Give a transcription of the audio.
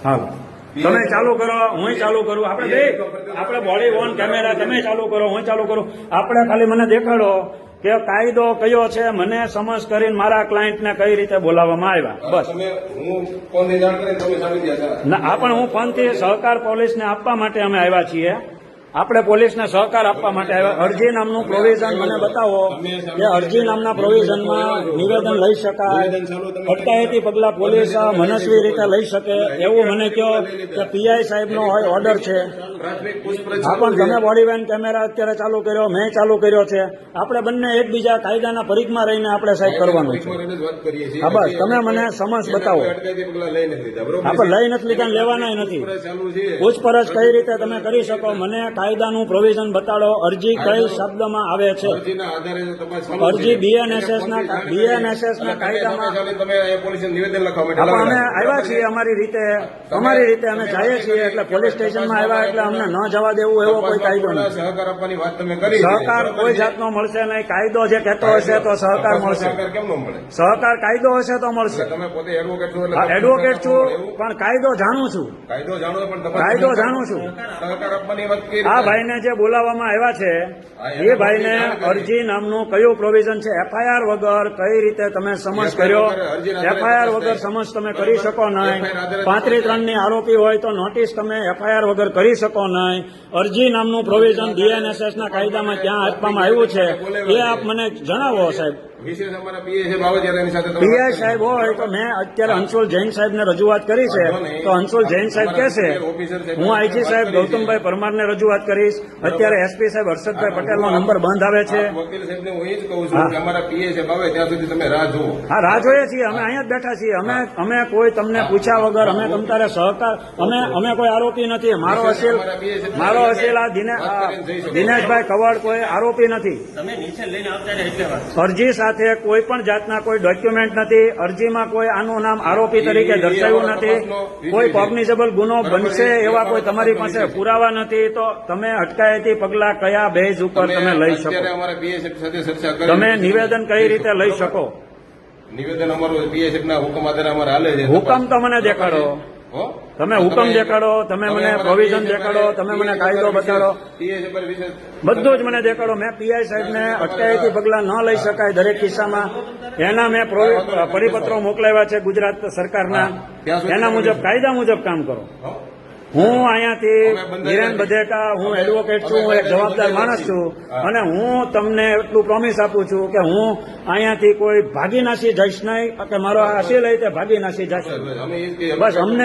હાલો તમે ચાલુ કરો, હું ચાલુ કરું, આપણે બોડી ઓન કેમેરા, તમે ચાલુ કરો, હું ચાલુ કરું. આપણે ખાલી મને દેખાડો કે કાયદો કયો છે, મને સમજ કરીને મારા ક્લાયન્ટને કઈ રીતે બોલાવવામાં આવ્યા. બસ ના, આ પણ હું ફોનથી સહકાર પોલીસને આપવા માટે અમે આવ્યા છીએ. આપણે પોલીસને સહકાર આપવા માટે આવ્યા. અરજી નામનું પ્રોવિઝન મને બતાવો કે અરજી નામના પ્રોવિઝનમાં નિવેદન લઈ શકાય, અટકાયતી પગલા પોલીસ મનસ્વી રીતે લઈ શકે એવું મને કહો કે પીઆઈ સાહેબનો હોય ઓર્ડર છે. હા, પણ તમે બોડી વેન કેમેરા અત્યારે ચાલુ કર્યો, મેં ચાલુ કર્યો છે. આપણે બંને એકબીજા કાયદાના પરિઘમાં રહીને આપણે સાહેબ કરવાનું છે. હા, બસ તમે મને સમજ બતાવો. આપણે લઈ નથી લીધા, લેવાના નથી. પૂછપરછ કઈ રીતે તમે કરી શકો, મને કાયદાનું પ્રોવિઝન બતાડો. અરજી કઈ શબ્દમાં આવે છે? અરજી બીએનએસએસ ના કાયદામાં અમે આવ્યા છીએ અમારી રીતે અમે જઈએ છીએ. એટલે પોલીસ સ્ટેશનમાં આવ્યા એટલે અમને ન જવા દેવું એવો કોઈ કાયદો નથી. સહકાર કોઈ જાતનો મળશે નહીં. કાયદો જે કહેતો હશે તો સહકાર મળશે. સહકાર કાયદો હશે તો મળશે. એડવોકેટ છું પણ કાયદો જાણું છું. આ ભાઈને જે બોલાવવામાં આવ્યા છે એ ભાઈને અરજી નામનું કયું પ્રોવિઝન છે? એફઆઈઆર વગર કઈ રીતે તમે સમજ કર્યો? એફઆઈઆર વગર સમજ તમે કરી શકો નહીં. 35(3) ની આરોપી હોય તો નોટિસ તમે એફઆઈઆર વગર કરી શકો નહીં. અરજી નામનું પ્રોવિઝન બીએનએસએસ ના કાયદામાં ક્યાં આપવામાં આવ્યું છે એ આપ મને જણાવો સાહેબ. પીઆઈ સાહેબ હોય તો મેં અત્યારે અંશુલ જૈન સાહેબને રજૂઆત કરી છે તો અંશુલ જૈન સાહેબ કહેશે હું આઈજી સાહેબ ગૌતમભાઈ પરમારને રજૂઆત કરીશ. અત્યારે એસપી સાહેબ હર્ષદભાઈ પટેલનો નંબર બંધ આવે છે. હા, રાહ જોઈએ છીએ. અમે અહીંયા જ બેઠા છીએ. અમે કોઈ તમને પૂછ્યા વગર અમે તમારે સહકાર અમે કોઈ આરોપી નથી. મારો અસીલ આ દિનેશભાઈ કવડ કોઈ આરોપી નથી. અરજી સાથે કોઈ પણ જાતના કોઈ ડોક્યુમેન્ટ નથી. અરજીમાં કોઈ આનું નામ આરોપી તરીકે દર્શાવ્યું નથી. કોઈ કોગ્નિઝેબલ ગુનો બનશે એવા કોઈ તમારી પાસે પુરાવા નથી. તો તમે અટકાયતી પગલા કયા બેઝ ઉપર તમે લઈ શકો? તમે નિવેદન કઈ રીતે લઈ શકો? નિવેદન અમારું બીએસએફના હુકમ આધારે અમારે હાલે છે. હુકમ તો મને દેખાડો. તમે હુકમ દેખાડો, તમે મને પ્રોવિઝન દેખાડો, તમે મને કાયદો બતાડો, બધું જ મને દેખાડો. મેં પીઆઈ સાહેબને અટકાયતી પગલા ન લઈ શકાય દરેક કિસ્સામાં એના મેં પરિપત્રો મોકલાવ્યા છે ગુજરાત સરકારના. એના મુજબ કાયદા મુજબ કામ કરો. હું અહીંયાથી હિરેન બધેકા, હું એડવોકેટ છું, હું એક જવાબદાર માણસ છું અને હું તમને એટલું પ્રોમિસ આપું છું કે હું અહીંયાથી કોઈ ભાગી નાસી જઈશ નહીં કે મારો આ અસીલ લઈ તે ભાગી નાસી જશે. બસ અમને